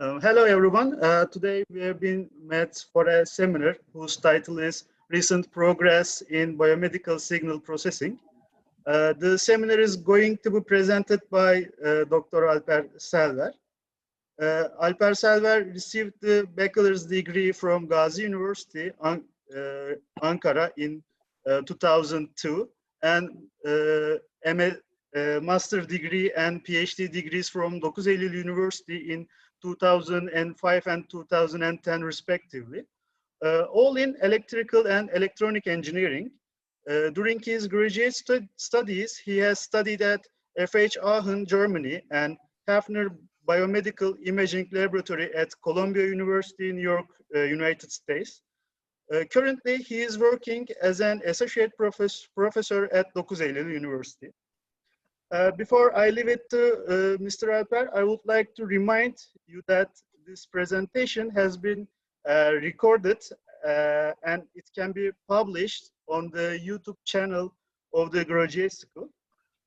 Hello everyone. Today we have been met for a seminar whose title is Recent Progress in Biomedical Signal Processing. The seminar is going to be presented by Dr. Alper Selver. Alper Selver received the bachelor's degree from Gazi University, Ankara in 2002 and master degree and PhD degrees from 9 Eylül University in 2005 and 2010 respectively, all in electrical and electronic engineering. During his graduate studies, he has studied at FH Aachen, Germany, and Hafner Biomedical Imaging Laboratory at Columbia University, New York, United States. Currently, he is working as an associate professor at 9 Eylül University. Before I leave it to Mr. Alper, I would like to remind you that this presentation has been recorded and it can be published on the YouTube channel of the Graduate School.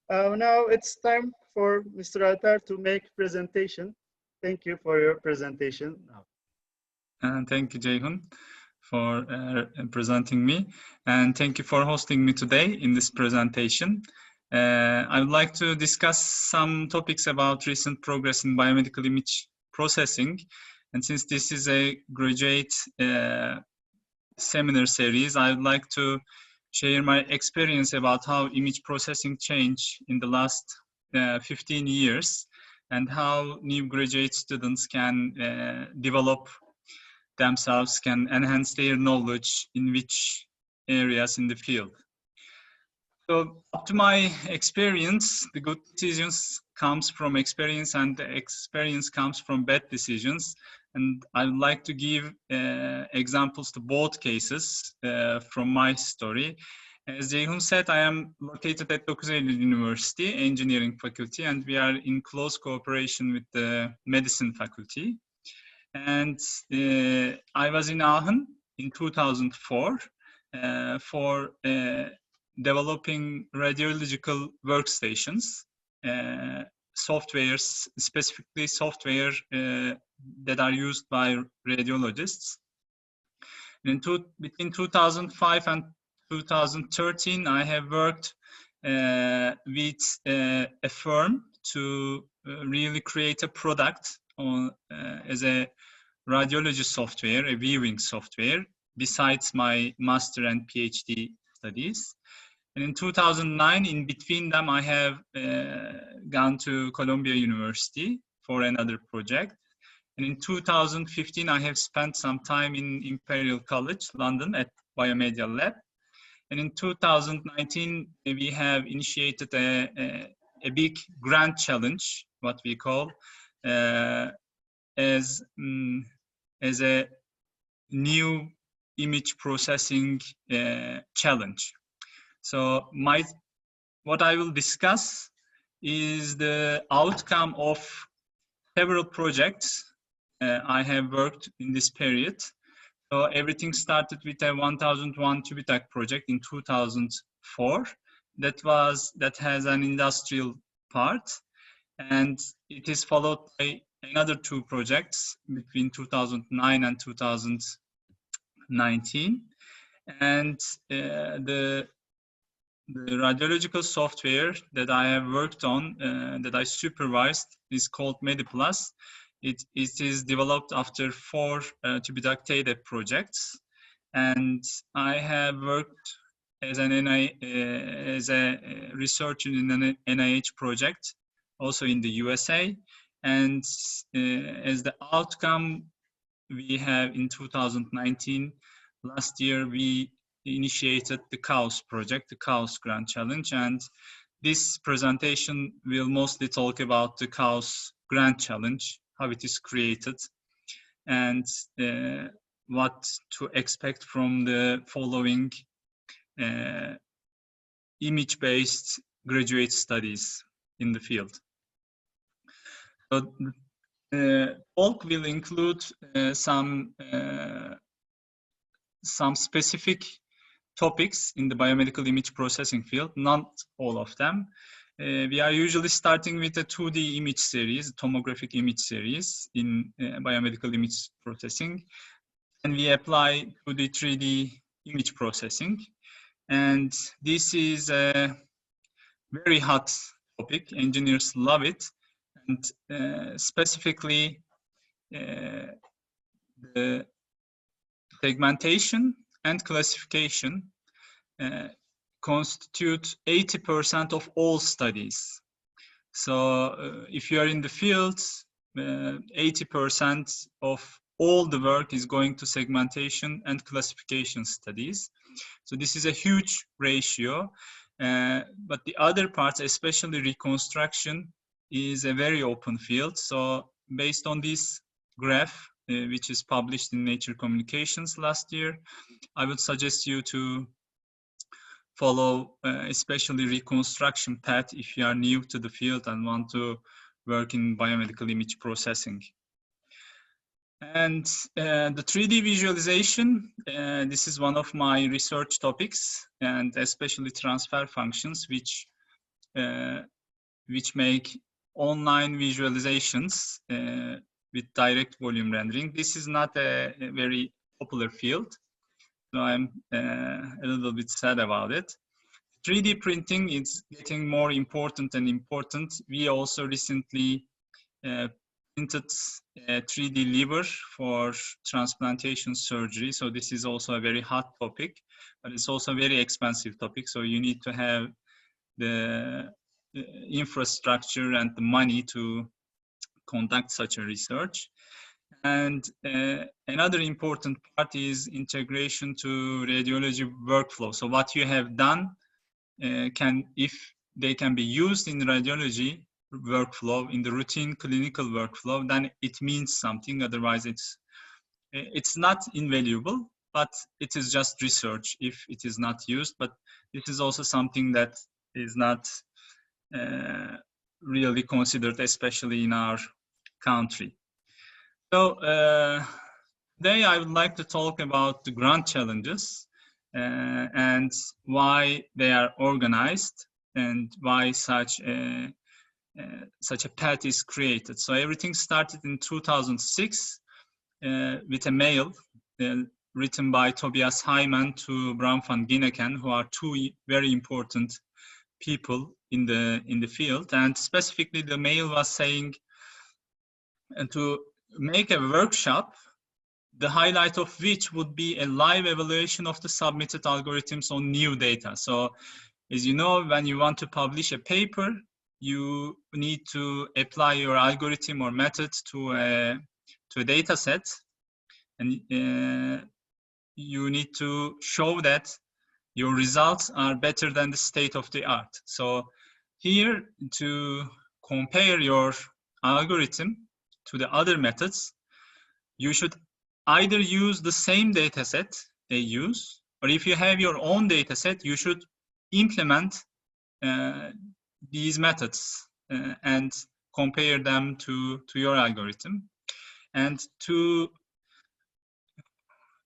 Now it's time for Mr. Alper to make presentation. Thank you for your presentation. Thank you, Ceyhun, for presenting me, and thank you for hosting me today in this presentation. I would like to discuss some topics about recent progress in biomedical image processing. And since this is a graduate seminar series, I would like to share my experience about how image processing changed in the last 15 years and how new graduate students can develop themselves, can enhance their knowledge in which areas in the field. So up to my experience, the good decisions comes from experience and the experience comes from bad decisions. And I would like to give examples to both cases from my story. As Ceyhun said, I am located at 9 Eylül University Engineering Faculty, and we are in close cooperation with the Medicine Faculty. And I was in Aachen in 2004 for developing radiological workstations, softwares, specifically software that are used by radiologists. And between 2005 and 2013, I have worked with a firm to really create a product as a radiology software, a viewing software, besides my master and PhD studies. And in 2009, in between them, I have gone to Columbia University for another project. And in 2015, I have spent some time in Imperial College, London, at Biomedical Lab. And in 2019, we have initiated a big grant challenge, what we call, as a new image processing challenge. So what I will discuss is the outcome of several projects I have worked in this period. So everything started with a 1001 TÜBİTAK project in 2004. That has an industrial part, and it is followed by another two projects between 2009 and 2019. And the radiological software that I have worked on, that I supervised, is called MediPlus. It is developed after 4 TÜBİTAK TEDEP projects, and I have worked as a researcher in an NIH project, also in the USA. And as the outcome, we have in 2019, last year, we initiated the CAUS project, the CAUS Grant Challenge, and this presentation will mostly talk about the CAUS Grant Challenge, how it is created, and what to expect from the following image-based graduate studies in the field. So, talk will include some specific topics in the biomedical image processing field, not all of them. We are usually starting with a 2D image series, tomographic image series in biomedical image processing. And we apply 2D, 3D image processing. And this is a very hot topic. Engineers love it. And specifically, the segmentation and classification constitute 80% of all studies. So if you are in the field, 80% of all the work is going to segmentation and classification studies. So this is a huge ratio, but the other parts, especially reconstruction, is a very open field. So based on this graph, which is published in Nature Communications last year, I would suggest you to follow especially reconstruction path if you are new to the field and want to work in biomedical image processing. And the 3D visualization, this is one of my research topics, and especially transfer functions, which make online visualizations with direct volume rendering. This is not a very popular field, so I'm a little bit sad about it. 3D printing is getting more important and important. We also recently printed a 3D liver for transplantation surgery. So this is also a very hot topic, but it's also a very expensive topic. So you need to have the infrastructure and the money to conduct such a research. And another important part is integration to radiology workflow. So what you have done if they can be used in radiology workflow, in the routine clinical workflow, then it means something. Otherwise, it's not invaluable, but it is just research if it is not used. But this is also something that is not really considered, especially in our country. So today I would like to talk about the grant challenges and why they are organized and why such a path is created. So everything started in 2006 with a mail written by Tobias Hyman to Bram van Ginneken, who are two very important people in the field. And specifically, the mail was saying to make a workshop, the highlight of which would be a live evaluation of the submitted algorithms on new data. So as you know, when you want to publish a paper, you need to apply your algorithm or method to a data set, and you need to show that your results are better than the state of the art. So here, to compare your algorithm to the other methods, you should either use the same data set they use, or if you have your own data set, you should implement these methods and compare them to your algorithm. And to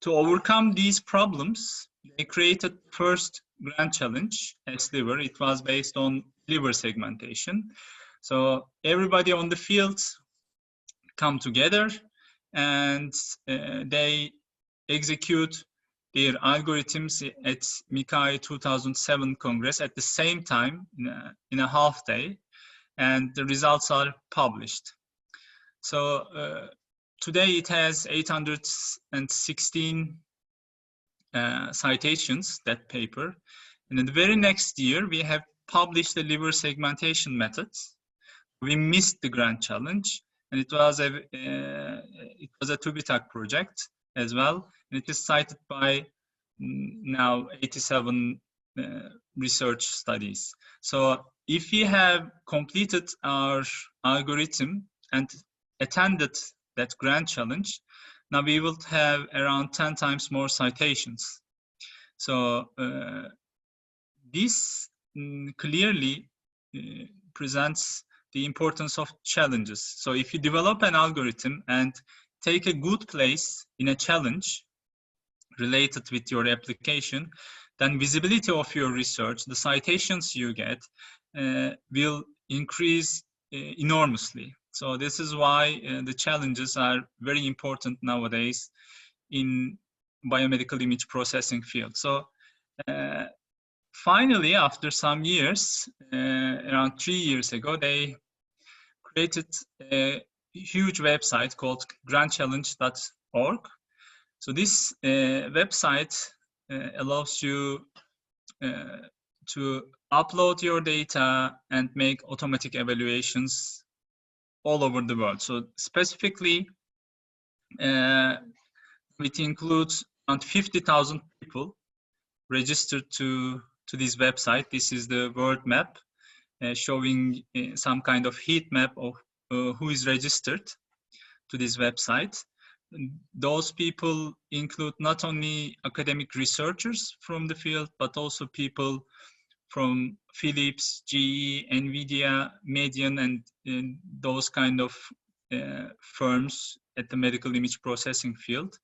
overcome these problems, they created first grand challenge at liver. It was based on liver segmentation. So everybody on the field come together and they execute their algorithms at MICAI 2007 Congress at the same time in a half day, and the results are published. So today it has 816 citations, that paper. And in the very next year, we have published the liver segmentation methods. We missed the grand challenge, and it was a TÜBİTAK project as well. And it is cited by now 87 research studies. So if we have completed our algorithm and attended that grand challenge, now we will have around 10 times more citations. So this clearly presents the importance of challenges. So if you develop an algorithm and take a good place in a challenge related with your application, then visibility of your research, the citations you get, will increase enormously. So this is why the challenges are very important nowadays in biomedical image processing field. So finally, after some years, around 3 years ago, they created a huge website called grandchallenge.org. So this website allows you to upload your data and make automatic evaluations all over the world. So specifically, it includes around 50,000 people registered to this website. This is the world map showing some kind of heat map of who is registered to this website. And those people include not only academic researchers from the field, but also people from Philips, GE, NVIDIA, Median, and those kind of firms at the medical image processing field,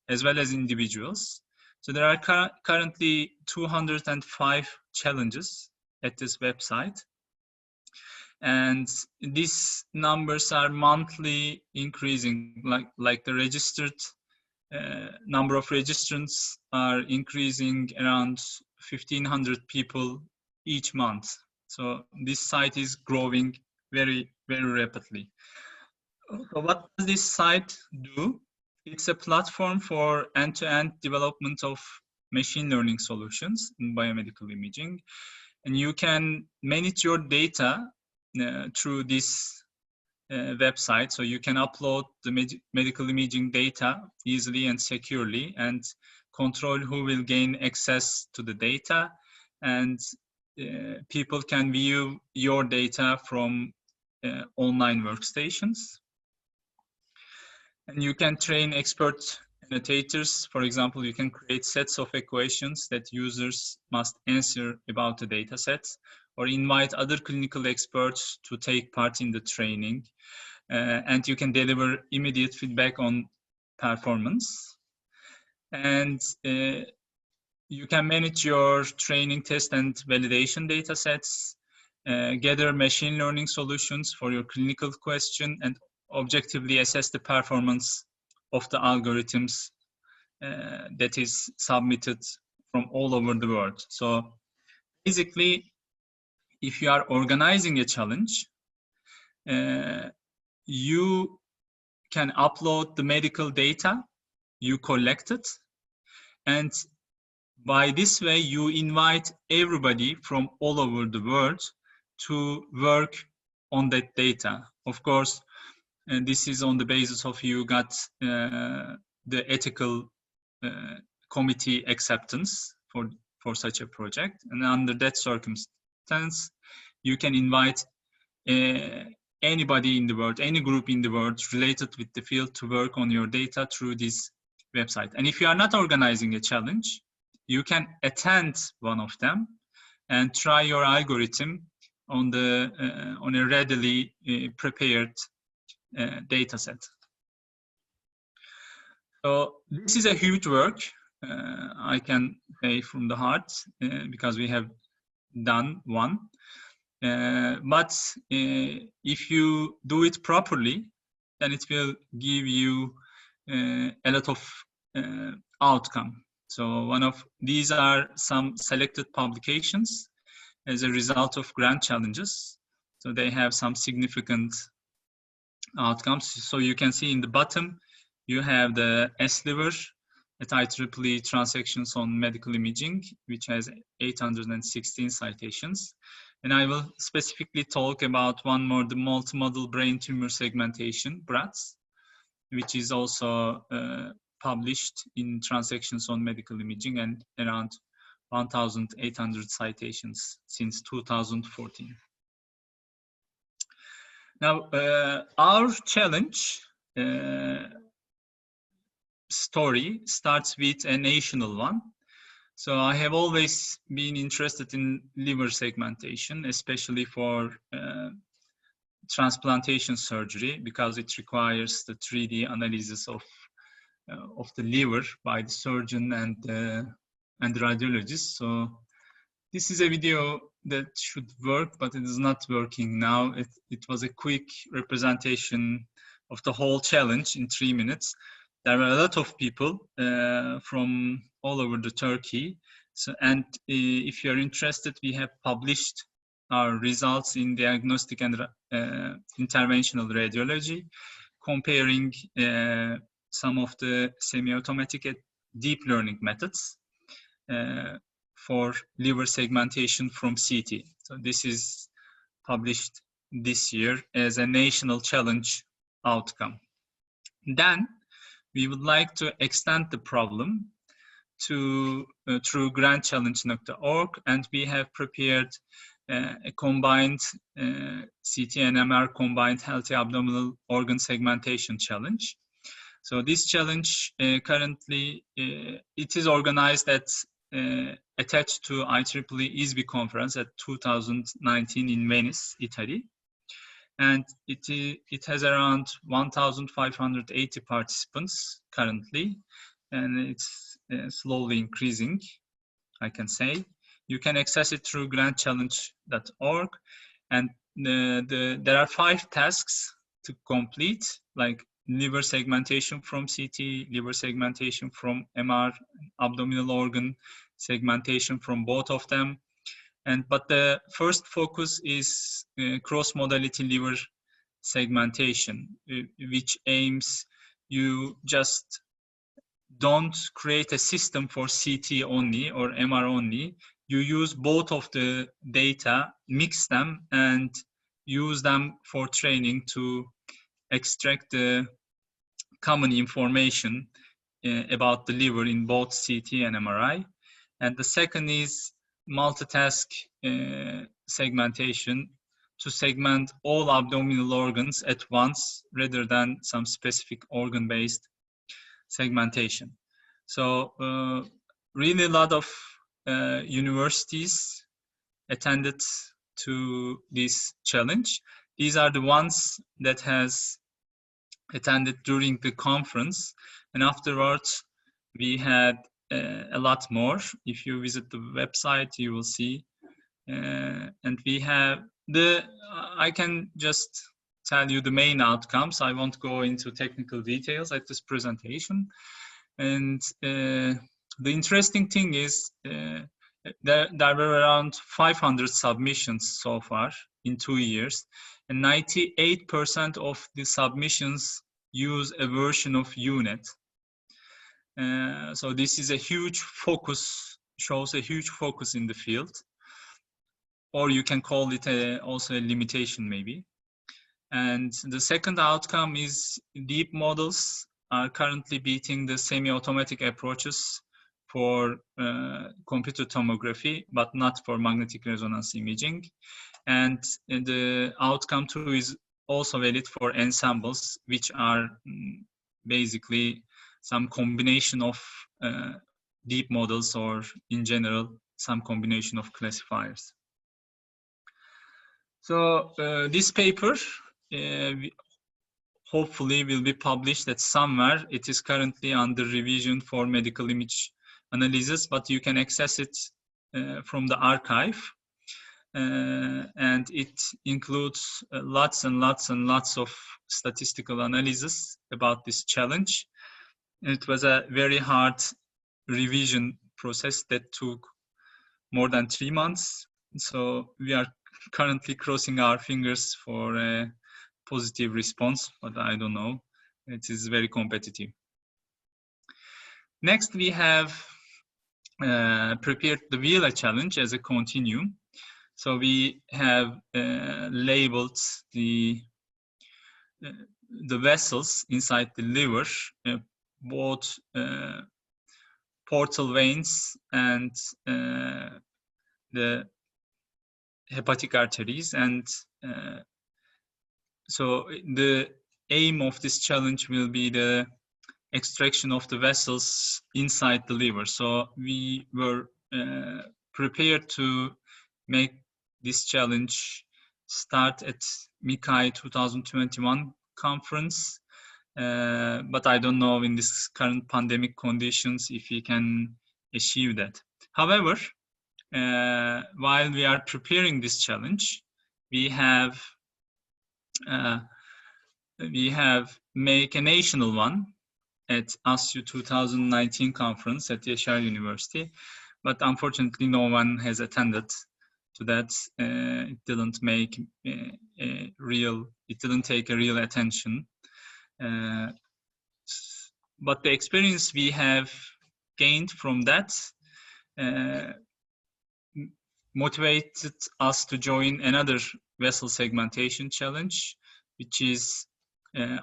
as well as individuals. So there are currently 205 challenges at this website. And these numbers are monthly increasing, like the registered number of registrants are increasing around 1,500 people each month. So this site is growing very, very rapidly. So what does this site do? It's a platform for end-to-end development of machine learning solutions in biomedical imaging. And you can manage your data through this website. So you can upload the medical imaging data easily and securely and control who will gain access to the data. And people can view your data from online workstations. And you can train expert annotators. For example, you can create sets of equations that users must answer about the data sets, or invite other clinical experts to take part in the training. And you can deliver immediate feedback on performance. And you can manage your training, test, and validation data sets, gather machine learning solutions for your clinical question, and objectively assess the performance of the algorithms that is submitted from all over the world. So basically, if you are organizing a challenge, you can upload the medical data you collected, and by this way, you invite everybody from all over the world to work on that data. Of course, and this is on the basis of you got the ethical committee acceptance for such a project. And under that circumstance, you can invite anybody in the world, any group in the world related with the field to work on your data through this website. And if you are not organizing a challenge, you can attend one of them and try your algorithm on a readily prepared data set. So this is a huge work. I can say from the heart because we have done one. But if you do it properly, then it will give you a lot of outcome. So one of these are some selected publications as a result of grant challenges. So they have some significant outcomes. So you can see in the bottom, you have the Selver at IEEE Transactions on Medical Imaging, which has 816 citations. And I will specifically talk about one more, the multimodal brain tumor segmentation, BRATS, which is also published in Transactions on Medical Imaging and around 1,800 citations since 2014. Now, our challenge story starts with a national one. So I have always been interested in liver segmentation, especially for transplantation surgery, because it requires the 3D analysis of the liver by the surgeon and the radiologist. So this is a video that should work, but it is not working now. It was a quick representation of the whole challenge in 3 minutes. There were a lot of people from all over the Turkey. So, and if you're interested, we have published our results in diagnostic and interventional radiology, comparing some of the semi-automatic deep learning methods for liver segmentation from CT. So this is published this year as a national challenge outcome. Then we would like to extend the problem to through grantchallenge.org, and we have prepared a combined CT and MR combined healthy abdominal organ segmentation challenge. So this challenge currently it is organized at attached to IEEE ISB conference at 2019 in Venice, Italy, and it has around 1,580 participants currently, and it's slowly increasing, I can say. You can access it through grantchallenge.org, and there are 5 tasks to complete, like liver segmentation from CT, liver segmentation from MR, abdominal organ segmentation from both of them. But the first focus is cross-modality liver segmentation, which aims you just don't create a system for CT only or MR only. You use both of the data, mix them, and use them for training to extract the common information about the liver in both CT and MRI. And the second is multitask segmentation, to segment all abdominal organs at once rather than some specific organ-based segmentation. So really a lot of universities attended to this challenge. These are the ones that has attended during the conference, and afterwards we had a lot more. If you visit the website, you will see, and we have I can just tell you the main outcomes. I won't go into technical details at this presentation. And the interesting thing is there were around 500 submissions so far in 2 years, and 98% of the submissions use a version of UNET. So this is a huge focus, shows a huge focus in the field, or you can call it also a limitation maybe. And the second outcome is deep models are currently beating the semi-automatic approaches for computer tomography, but not for magnetic resonance imaging. And the outcome too is also valid for ensembles, which are basically some combination of deep models, or in general, some combination of classifiers. So this paper hopefully will be published at somewhere. It is currently under revision for medical image analysis, but you can access it from the archive. And it includes lots and lots and lots of statistical analysis about this challenge. It was a very hard revision process that took more than 3 months. So we are currently crossing our fingers for a positive response, but I don't know. It is very competitive. Next, we have prepared the Vela challenge as a continuum. So we have labeled the vessels inside the liver, both portal veins and the hepatic arteries. And so the aim of this challenge will be the extraction of the vessels inside the liver. So we were prepared to make this challenge start at MICAI 2021 conference, but I don't know in this current pandemic conditions if we can achieve that. However, while we are preparing this challenge, we have make a national one at ASU 2019 conference at Yaşar University, but unfortunately no one has attended to that. It didn't make it didn't take a real attention. But the experience we have gained from that motivated us to join another vessel segmentation challenge, which is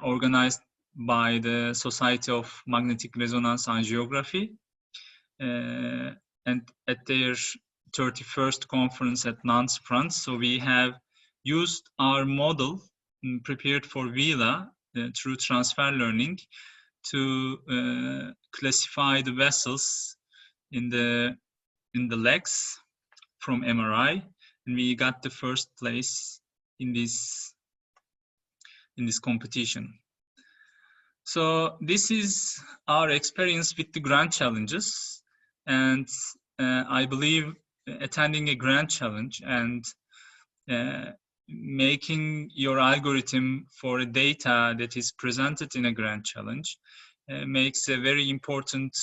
organized by the Society of Magnetic Resonance Angiography, and at their 31st conference at Nantes, France. So we have used our model prepared for VILA through transfer learning to classify the vessels in the legs from MRI, and we got the first place in this competition. So this is our experience with the grand challenges, and I believe attending a grand challenge and making your algorithm for a data that is presented in a grand challenge makes a very important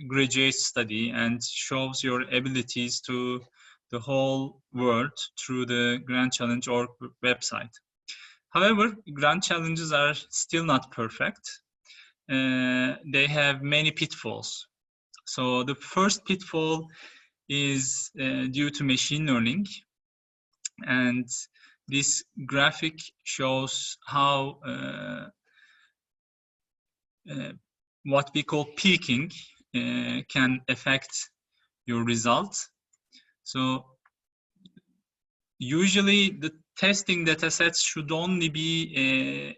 graduate study and shows your abilities to the whole world through the Grand Challenge org website. However, Grand Challenges are still not perfect. They have many pitfalls. So the first pitfall is due to machine learning. And this graphic shows how what we call peaking can affect your result. So usually the testing data sets should only be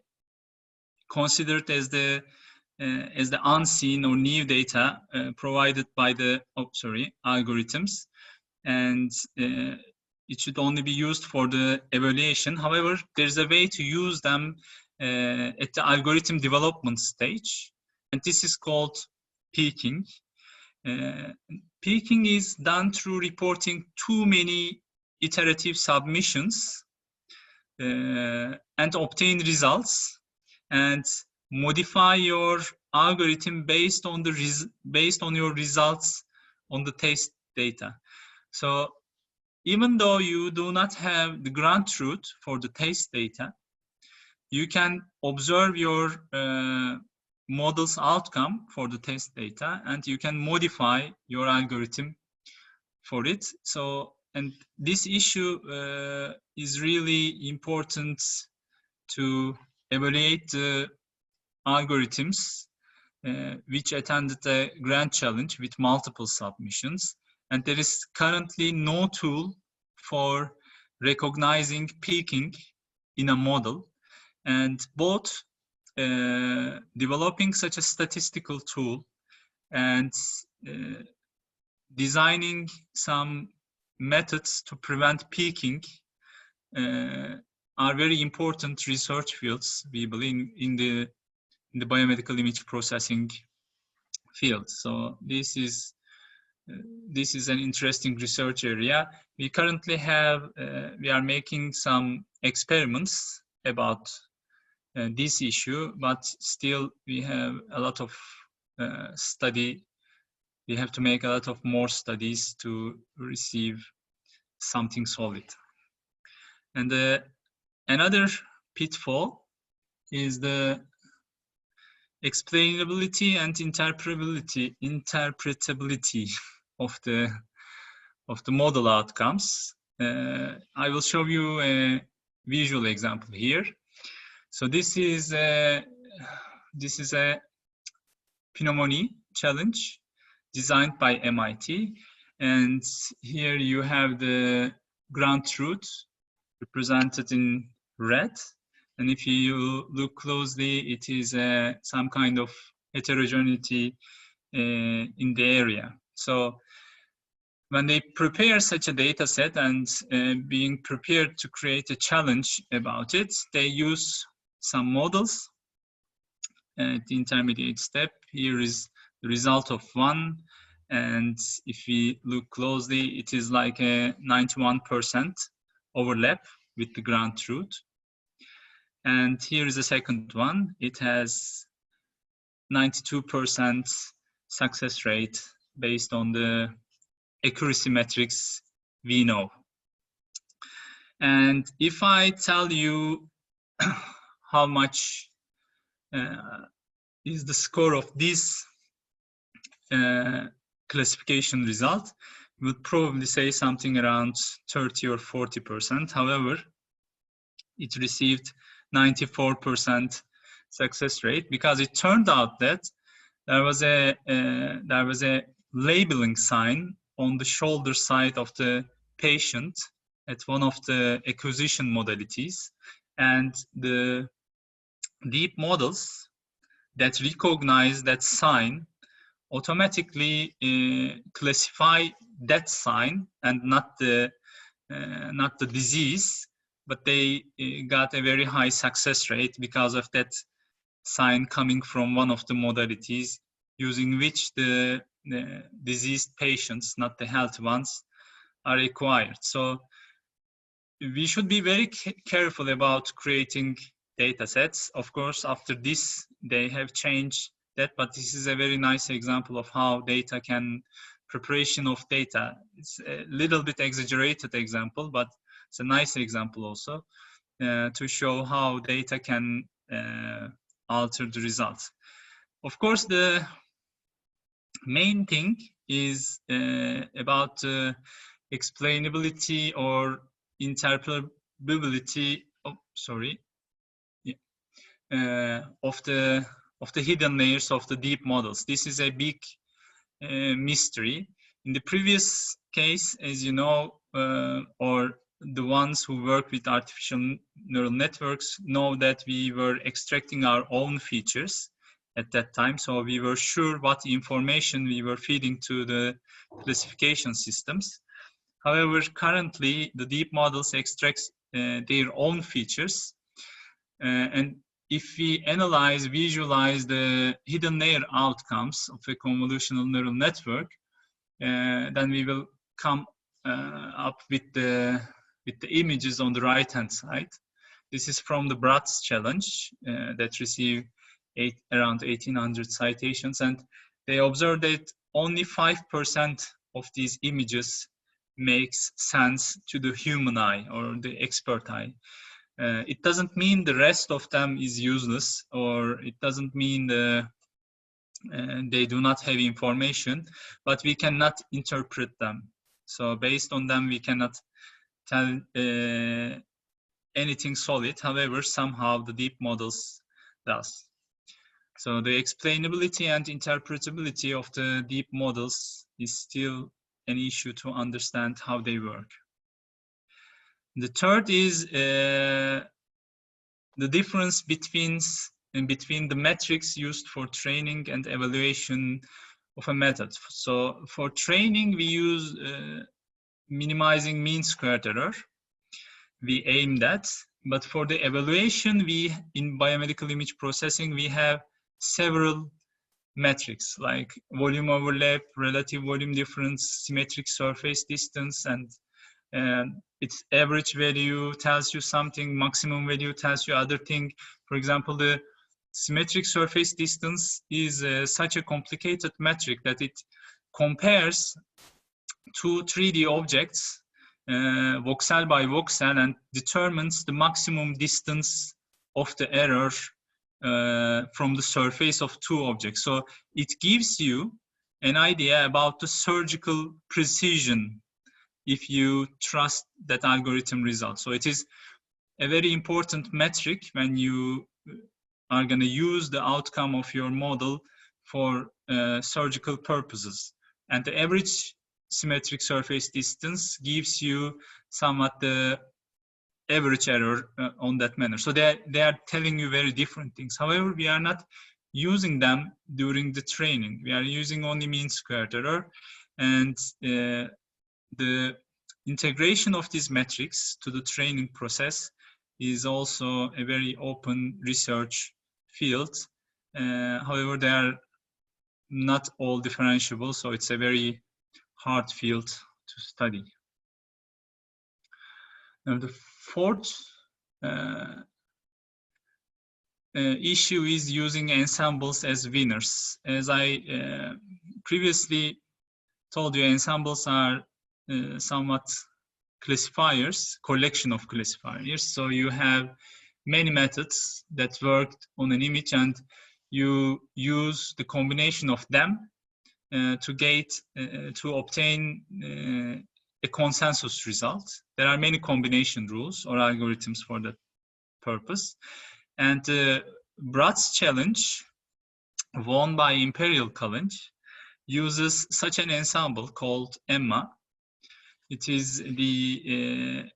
considered as the unseen or new data provided by the algorithms, and it should only be used for the evaluation. However, there's a way to use them at the algorithm development stage, and this is called peaking. Peaking is done through reporting too many iterative submissions and obtain results and modify your algorithm based on your results on the test data. So even though you do not have the ground truth for the test data, you can observe your model's outcome for the test data, and you can modify your algorithm for it. So, and this issue is really important to evaluate the algorithms which attended the grand challenge with multiple submissions. And there is currently no tool for recognizing peaking in a model. And both developing such a statistical tool and designing some methods to prevent peaking are very important research fields, we believe, in the biomedical image processing field. So this is an interesting research area. We currently have, we are making some experiments about this issue, but still we have a lot of study. We have to make a lot of more studies to receive something solid. And another pitfall is the explainability and interpretability of the model outcomes. I will show you a visual example here. So this is a pneumonia challenge designed by MIT, and here you have the ground truth represented in red, and if you look closely, it is some kind of heterogeneity in the area. So when they prepare such a data set and being prepared to create a challenge about it, they use some models at the intermediate step. Here is the result of one, And if we look closely, it is like a 91% overlap with the ground truth. And here is the second one. It has 92% success rate based on the accuracy metrics we know. And if I tell you how much is the score of this classification result, would probably say something around 30 or 40%. However, it received 94% success rate because it turned out that there was a labeling sign on the shoulder side of the patient at one of the acquisition modalities, and the deep models that recognize that sign automatically classify that sign and not the disease, but they got a very high success rate because of that sign coming from one of the modalities using which the diseased patients, not the healthy ones, are acquired. So we should be very careful about creating data sets. Of course, after this, they have changed that, but this is a very nice example of how data can, preparation of data. It's a little bit exaggerated example, but it's a nice example also to show how data can alter the results. Of course, the main thing is about explainability or interpretability of the hidden layers of the deep models. This is a big mystery. In the previous case, as you know, or the ones who work with artificial neural networks know that we were extracting our own features at that time. So we were sure what information we were feeding to the classification systems. However, currently the deep models extract their own features. And if we analyze, visualize the hidden layer outcomes of a convolutional neural network, then we will come up with the images on the right-hand side. This is from the Bratz challenge that received around 1,800 citations, and they observed that only 5% of these images makes sense to the human eye or the expert eye. It doesn't mean the rest of them is useless, or it doesn't mean they do not have information, but we cannot interpret them. So based on them, we cannot tell anything solid. However, somehow the deep models does. So the explainability and interpretability of the deep models is still an issue to understand how they work. The third is the difference between the metrics used for training and evaluation of a method. So for training, we use minimizing mean squared error. We aim that. But for the evaluation, in biomedical image processing, we have several metrics like volume overlap, relative volume difference, symmetric surface distance, and its average value tells you something, maximum value tells you other thing. For example, the symmetric surface distance is such a complicated metric that it compares two 3D objects voxel by voxel and determines the maximum distance of the error from the surface of two objects. So it gives you an idea about the surgical precision if you trust that algorithm result. So it is a very important metric when you are going to use the outcome of your model for surgical purposes. And the average symmetric surface distance gives you somewhat the average error on that manner. So they are telling you very different things. However, we are not using them during the training. We are using only mean squared error, and the integration of these metrics to the training process is also a very open research field. However, there are not all differentiable, so it's a very hard field to study. Now the fourth issue is using ensembles as winners. As I previously told you, ensembles are somewhat classifiers, collection of classifiers. So you have many methods that worked on an image, and you use the combination of them to obtain a consensus result. There are many combination rules or algorithms for that purpose. And Brat's challenge, won by Imperial College, uses such an ensemble called EMMA. It is the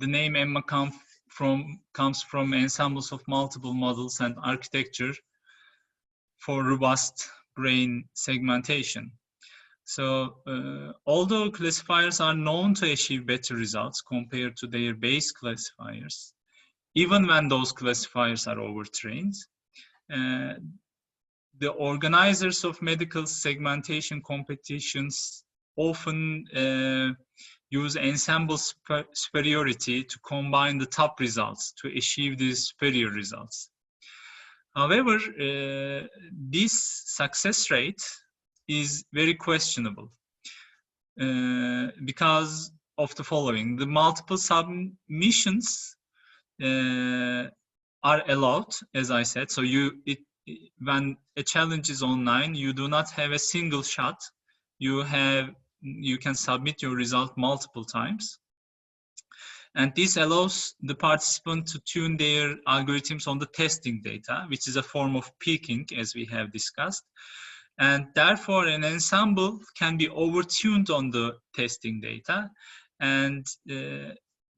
name EMMA comes from ensembles of multiple models and architecture for robust brain segmentation. So although classifiers are known to achieve better results compared to their base classifiers, even when those classifiers are overtrained, the organizers of medical segmentation competitions often use ensemble superiority to combine the top results to achieve these superior results. However, this success rate is very questionable because of the following. The multiple submissions are allowed, as I said. So when a challenge is online, you do not have a single shot. You can submit your result multiple times. And this allows the participant to tune their algorithms on the testing data, which is a form of peaking, as we have discussed. And therefore, an ensemble can be overtuned on the testing data. And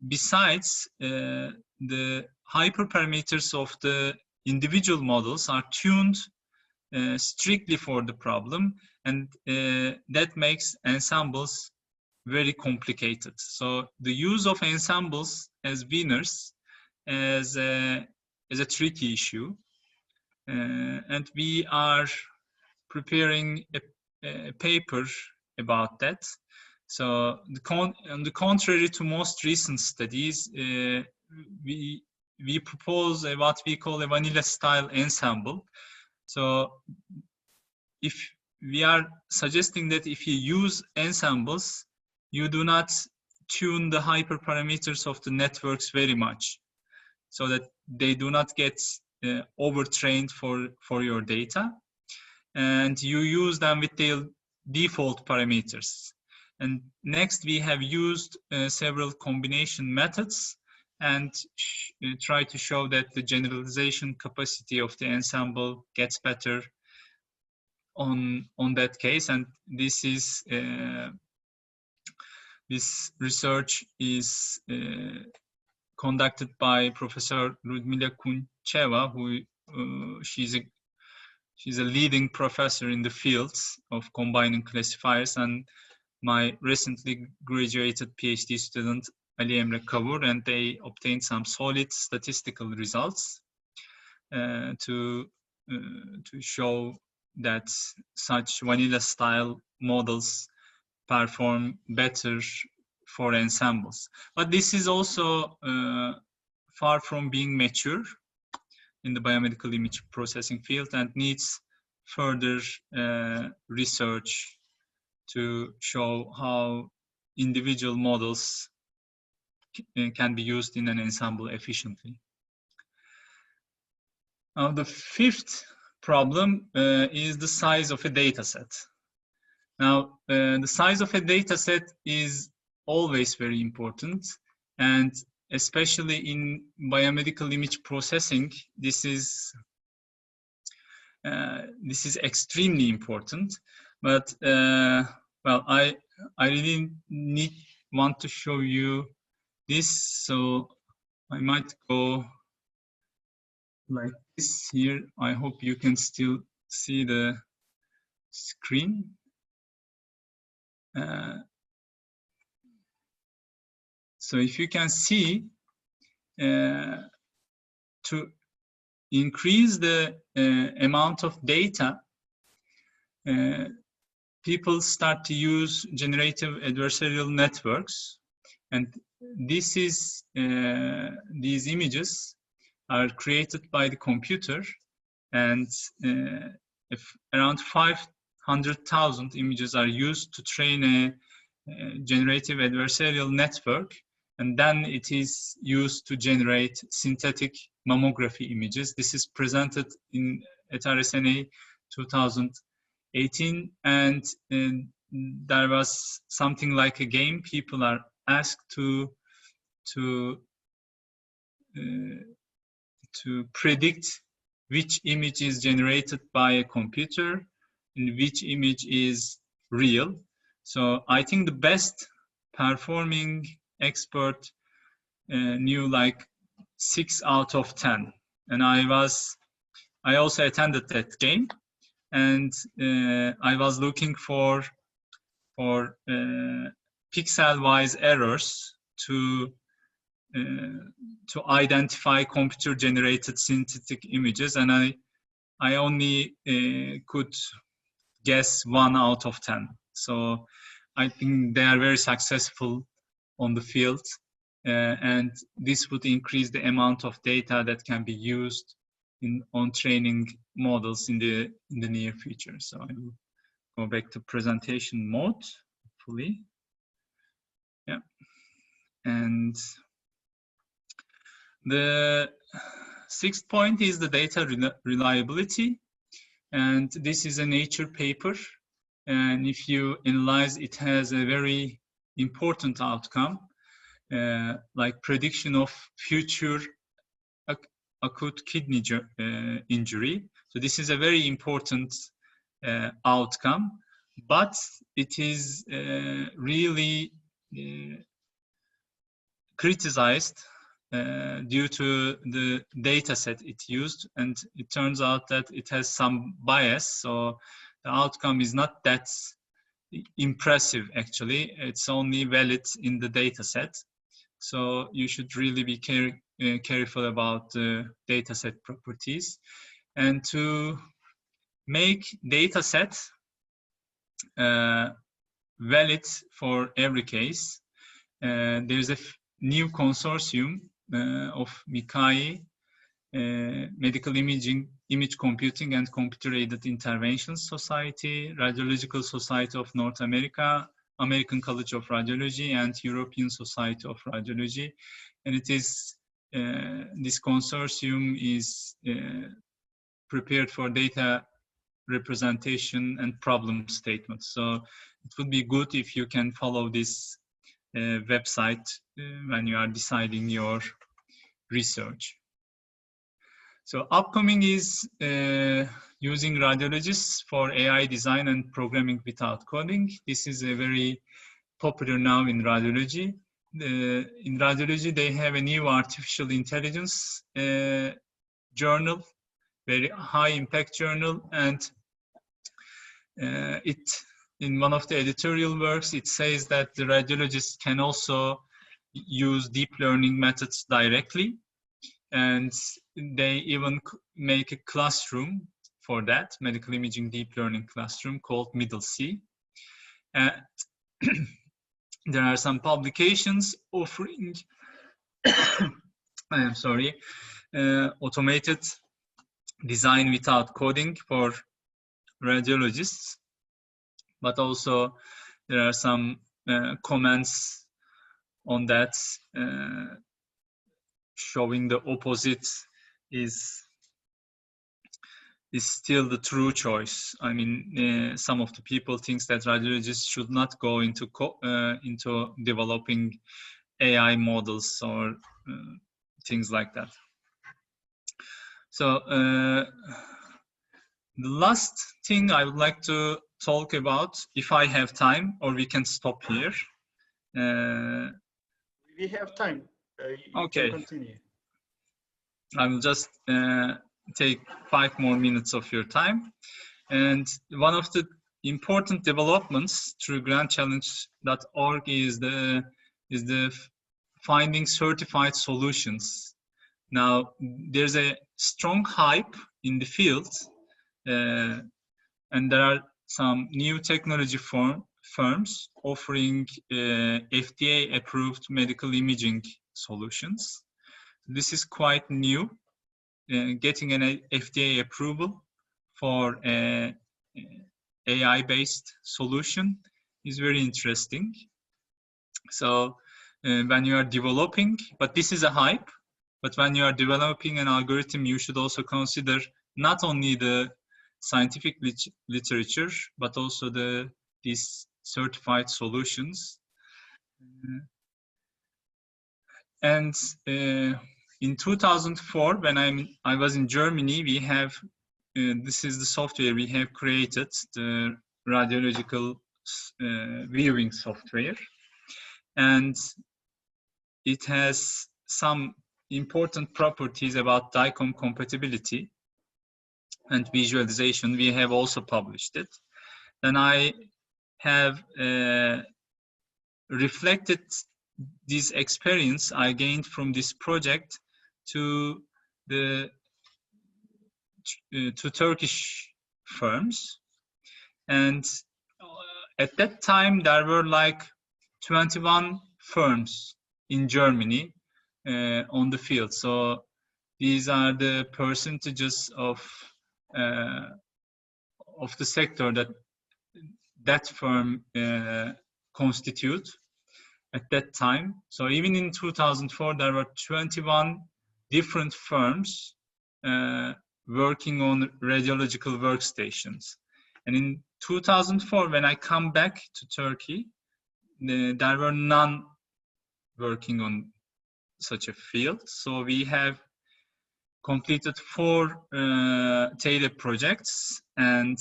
besides, the hyperparameters of the individual models are tuned strictly for the problem, and that makes ensembles very complicated. So the use of ensembles as winners is a tricky issue, and we are preparing a paper about that. So on the contrary to most recent studies, we propose what we call a vanilla style ensemble. So if we are suggesting that if you use ensembles, you do not tune the hyperparameters of the networks very much, so that they do not get overtrained for your data. And you use them with their default parameters. And next, we have used several combination methods and try to show that the generalization capacity of the ensemble gets better on that case. And this is this research is conducted by Professor Ludmila Kuncheva, who she's a leading professor in the fields of combining classifiers, and my recently graduated PhD student Ali Emre Kavur, and they obtained some solid statistical results to show that such vanilla style models perform better for ensembles. But this is also far from being mature in the biomedical image processing field and needs further research to show how individual models can be used in an ensemble efficiently. Now, the fifth problem is the size of a data set. Now, the size of a data set is always very important, and especially in biomedical image processing, this is extremely important. But well, I really want to show you this, so I might go like this here. I hope you can still see the screen. So if you can see, to increase the amount of data, people start to use generative adversarial networks, and this is these images are created by the computer, and if around 500,000 images are used to train a generative adversarial network, and then it is used to generate synthetic mammography images. This is presented at RSNA 2018, and there was something like a game. People are asked to predict which image is generated by a computer and which image is real. So I think the best performing expert knew like 6 out of 10. And I also attended that game, and I was looking for pixel-wise errors to identify computer-generated synthetic images, and I only could guess 1 out of 10. So I think they are very successful on the field, and this would increase the amount of data that can be used on training models in the near future. So I will go back to presentation mode, hopefully. Yeah, and the 6th point is the data reliability, and this is a Nature paper, and if you analyze, it has a very important outcome, like prediction of future acute kidney injury. So this is a very important outcome, but it is really criticized due to the data set it used, and it turns out that it has some bias, so the outcome is not that impressive actually. It's only valid in the data set. So you should really be careful about the data set properties. And to make data set valid for every case, there's a new consortium of MICAI, Medical Image Computing and Computer-Aided Interventions Society, Radiological Society of North America, American College of Radiology, and European Society of Radiology. And it is, this consortium is prepared for data representation and problem statements. So it would be good if you can follow this website when you are deciding your research. So upcoming is using Radiologists for AI design and programming without coding. This is a very popular now in radiology. In radiology, they have a new artificial intelligence journal, very high impact journal, and in one of the editorial works, it says that the radiologists can also use deep learning methods directly, and they even make a classroom for that, medical imaging deep learning classroom called Middle C. There are some publications offering I am sorry, automated design without coding for radiologists, but also there are some comments on that showing the opposite is still the true choice. I mean, some of the people think that radiologists should not go into developing AI models or things like that. So the last thing I would like to talk about, if I have time, or we can stop here. We have time. Okay. Continue. I will just take 5 more minutes of your time. And one of the important developments through grantchallenge.org is the finding certified solutions. Now, there's a strong hype in the field, and there are some new technology firms offering FDA-approved medical imaging solutions. This is quite new. Getting an FDA approval for an AI-based solution is very interesting. So when you are developing, but this is a hype, but when you are developing an algorithm, you should also consider not only the scientific literature, but also these certified solutions. And in 2004, when I was in Germany, we have, this is the software we have created, the radiological viewing software. And it has some important properties about DICOM compatibility and visualization. We have also published it. And I have reflected this experience I gained from this project to Turkish firms. And at that time, there were like 21 firms in Germany on the field. So these are the percentages of the sector that firm constitute at that time. So even in 2004, there were 21 different firms working on radiological workstations. And in 2004, when I come back to Turkey, there were none working on such a field. So we have completed 4 tailored projects and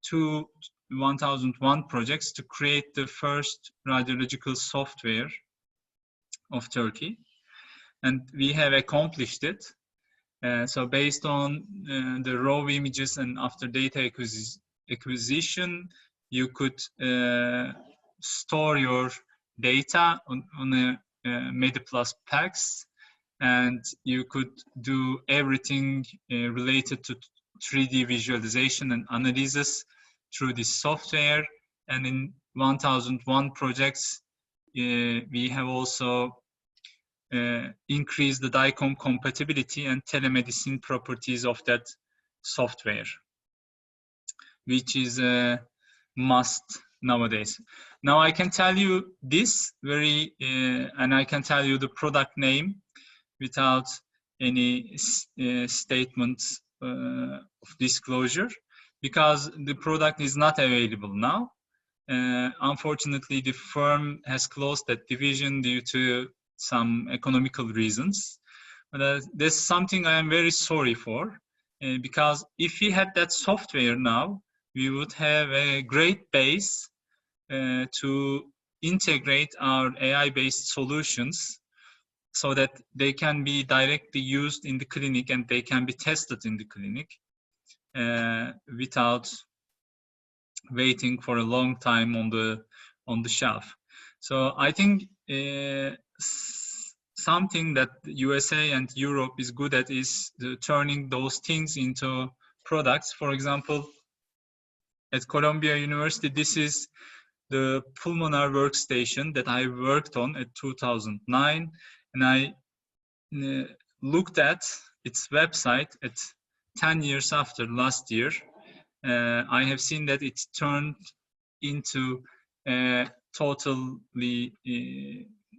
2 1001 projects to create the first radiological software of Turkey. And we have accomplished it. So based on the raw images and after data acquisition, you could store your data on a MediPlus PACS, and you could do everything related to 3D visualization and analysis through this software. And in 1001 projects, we have also increased the DICOM compatibility and telemedicine properties of that software, which is a must nowadays. Now I can tell you this and I can tell you the product name without any statements of disclosure, because the product is not available now. Unfortunately, the firm has closed that division due to some economical reasons. But that's something I am very sorry for, because if we had that software now, we would have a great base to integrate our AI-based solutions so that they can be directly used in the clinic and they can be tested in the clinic without waiting for a long time on the shelf. So I think something that the USA and Europe is good at is turning those things into products. For example, at Columbia University, this is the pulmonar workstation that I worked on at 2009, and I looked at its website at 10 years after last year. I have seen that it's turned into a totally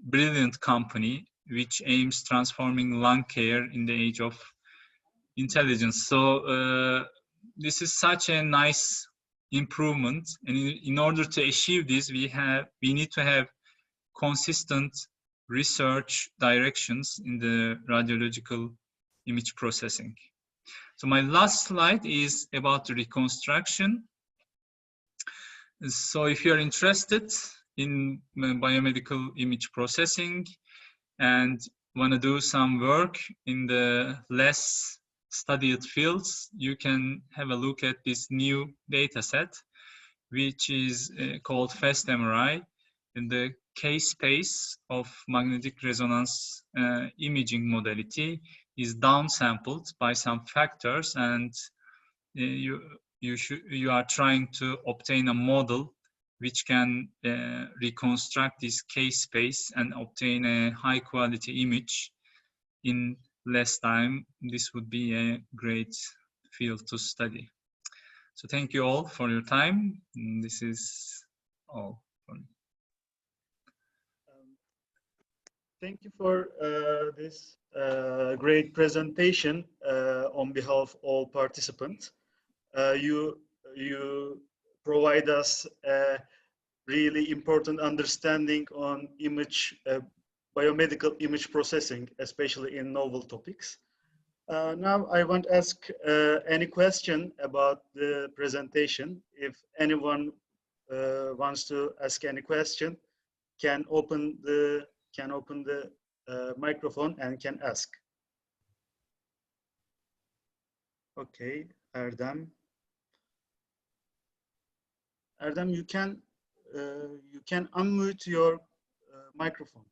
brilliant company which aims transforming lung care in the age of intelligence. So this is such a nice improvement, and in order to achieve this, we need to have consistent research directions in the radiological image processing. So my last slide is about the reconstruction. So if you're interested in biomedical image processing and want to do some work in the less studied fields, you can have a look at this new data set, which is called FastMRI. In the case space of magnetic resonance imaging modality is downsampled by some factors, and you are trying to obtain a model which can reconstruct this case space and obtain a high quality image in less time. This would be a great field to study. So thank you all for your time. This is all for me. Thank you for this great presentation on behalf of all participants. You provide us a really important understanding on biomedical image processing, especially in novel topics. Now I want to ask any question about the presentation. If anyone wants to ask any question, can open the microphone and can ask. Okay, Erdem. Erdem, you can unmute your microphone.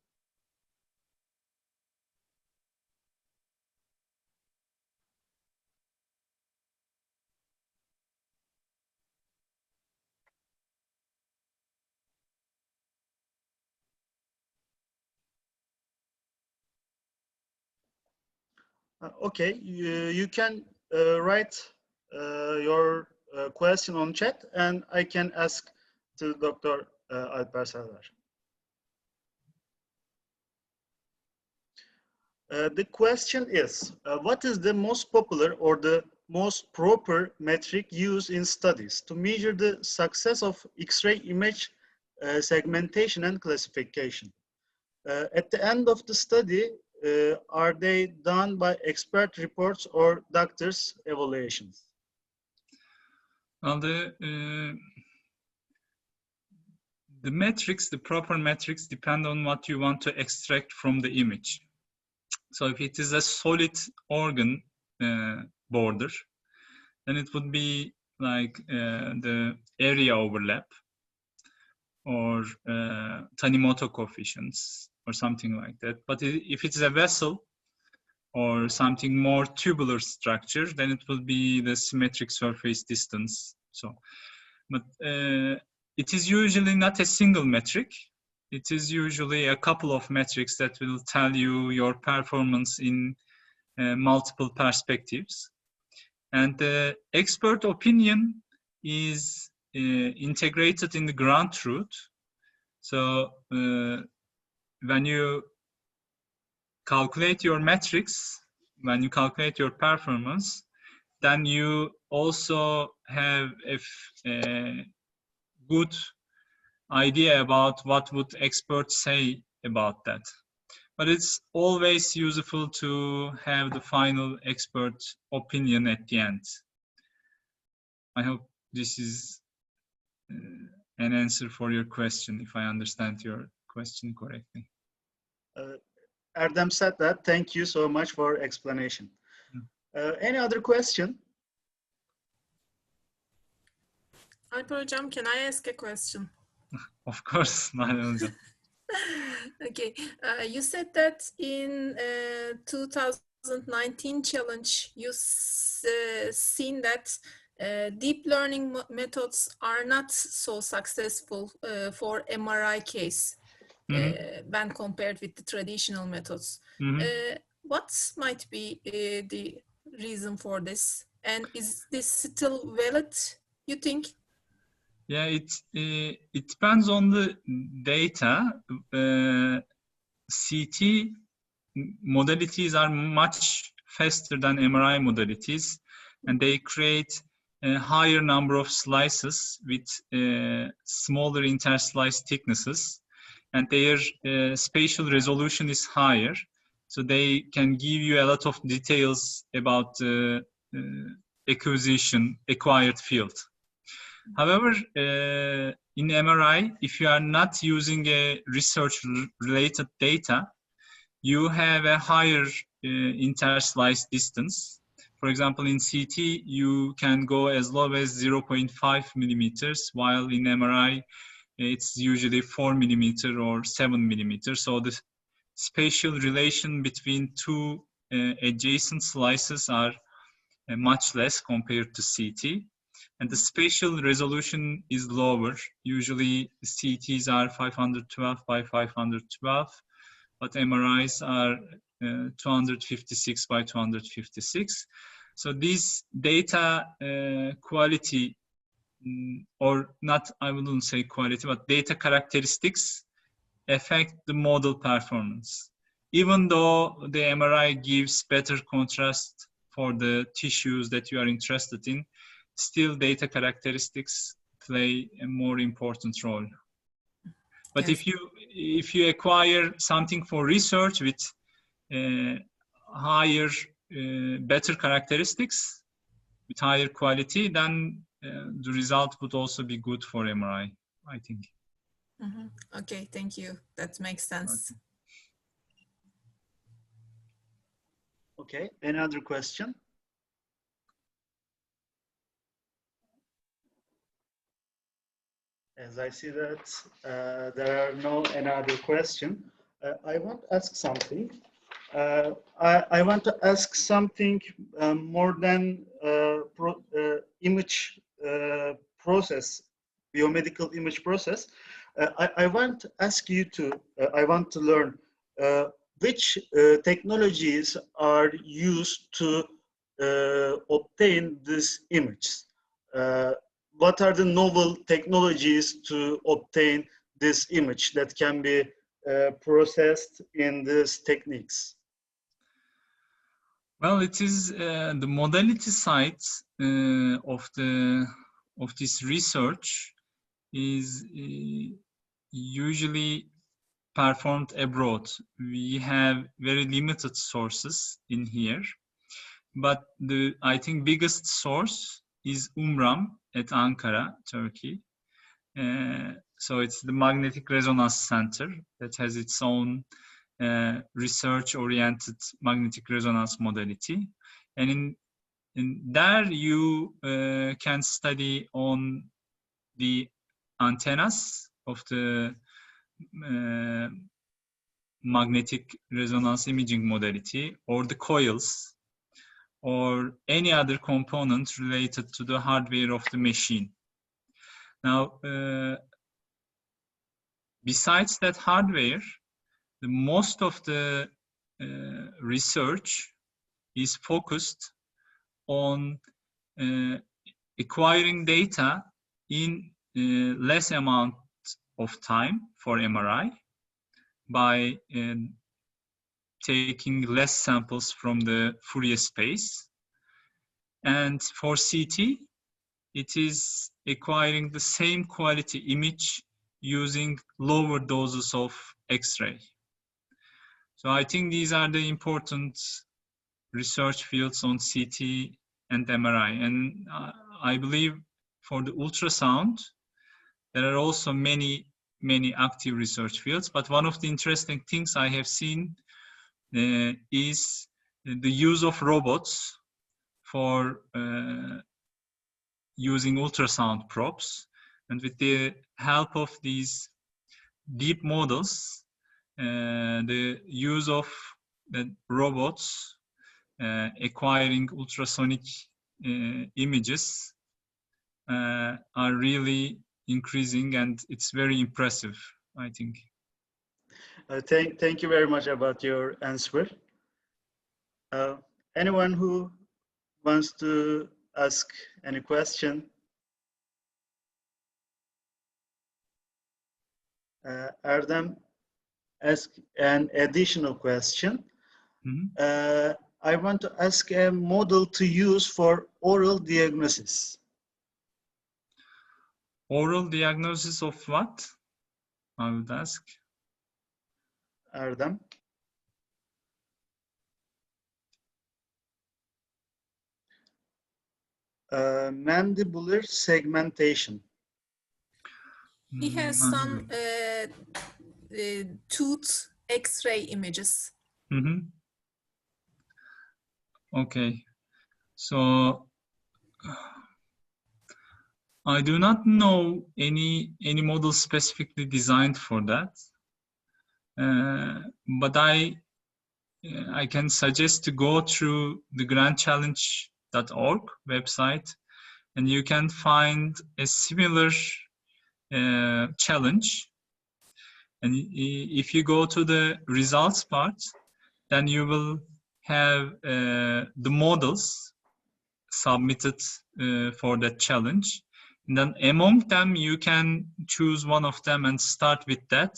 Okay, you can write your question on chat, and I can ask to Dr. Alper Selver. The question is, what is the most popular or the most proper metric used in studies to measure the success of X-ray image segmentation and classification? At the end of the study, are they done by expert reports or doctors' evaluations? Well, the metrics, the proper metrics, depend on what you want to extract from the image. So if it is a solid organ border, then it would be like the area overlap or Tanimoto coefficients or something like that. But if it's a vessel or something more tubular structure, then it will be the symmetric surface distance. So, but it is usually not a single metric. It is usually a couple of metrics that will tell you your performance in multiple perspectives. And the expert opinion is integrated in the ground truth. So when you calculate your metrics, when you calculate your performance, then you also have a good idea about what would experts say about that. But it's always useful to have the final expert opinion at the end. I hope this is an answer for your question, if I understand your question correctly. Erdem said that. Thank you so much for explanation. Any other question? Alper Hocam, can I ask a question? Of course, Nalan Hocam. Okay, you said that in 2019 challenge, you've seen that deep learning methods are not so successful for MRI case when compared with the traditional methods. What might be the reason for this? And is this still valid, you think? Yeah, it depends on the data. CT modalities are much faster than MRI modalities, and they create a higher number of slices with smaller interslice thicknesses, and their spatial resolution is higher, so they can give you a lot of details about the acquired field. However, in MRI, if you are not using a research-related data, you have a higher interslice distance. For example, in CT, you can go as low as 0.5 millimeters, while in MRI, it's usually 4 millimeter or 7 millimeters. So the spatial relation between two adjacent slices are much less compared to CT. and the spatial resolution is lower. Usually CTs are 512 by 512, but MRIs are 256 by 256. So these data quality, or not, I wouldn't say quality, but data characteristics affect the model performance. Even though the MRI gives better contrast for the tissues that you are interested in, still data characteristics play a more important role. But Yes. if you acquire something for research with higher, better characteristics, with higher quality, then the result would also be good for MRI, I think. Okay, thank you. That makes sense. Okay, any other question? As I see that there are no any other question, I want to ask something. I want to ask something more than image process, biomedical image process. I want to ask you to, I want to learn which technologies are used to obtain this image. What are the novel technologies to obtain this image that can be processed in these techniques? Well, it is the modality side of this research is usually performed abroad. We have very limited sources in here, but I think biggest source is UMRAM at Ankara, Turkey. So it's the Magnetic Resonance Center that has its own research-oriented magnetic resonance modality, and in there you can study on the antennas of the magnetic resonance imaging modality, or the coils, or any other component related to the hardware of the machine. Now, besides that hardware, the most of the research is focused on acquiring data in less amount of time for MRI by taking less samples from the Fourier space. And for CT, it is acquiring the same quality image using lower doses of X-ray. So I think these are the important research fields on CT and MRI. And I believe for the ultrasound, there are also many active research fields. But one of the interesting things I have seen is the use of robots for using ultrasound probes. And with the help of these deep models, the use of the robots acquiring ultrasonic images are really increasing, and it's very impressive, I think. Thank you very much about your answer. Anyone who wants to ask any question? Erdem ask an additional question. Mm-hmm. I want to ask a model to use for oral diagnosis. Oral diagnosis of what? I would ask. Erdem. Mandibular segmentation. He has some tooth X-ray images. Mm-hmm. Okay, so I do not know any model specifically designed for that, but I can suggest to go through the grandchallenge.org website, and you can find a similar challenge. And if you go to the results part, then you will have the models submitted for that challenge. And then among them, you can choose one of them and start with that.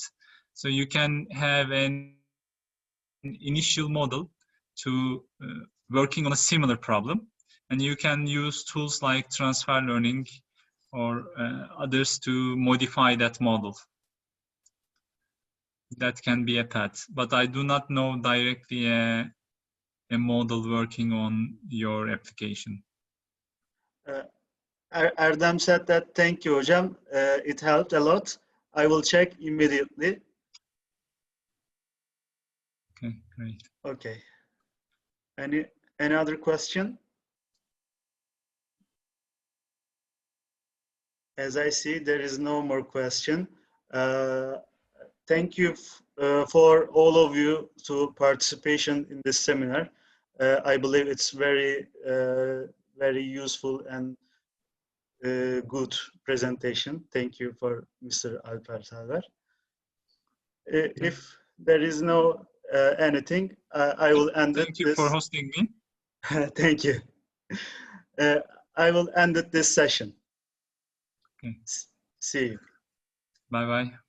So you can have an initial model to working on a similar problem. And you can use tools like transfer learning or others to modify that model. That can be a path, but I do not know directly a model working on your application. Erdem said that, thank you, hocam. It helped a lot. I will check immediately. Okay, great. Okay. Any other question? As I see, there is no more question. Thank you for all of you to participation in this seminar. I believe it's very, very useful and good presentation. Thank you for Mr. Alper Selver. If there is no anything, I will end it. Thank you for hosting me. Thank you. I will end it this session. Okay. See you. Bye-bye.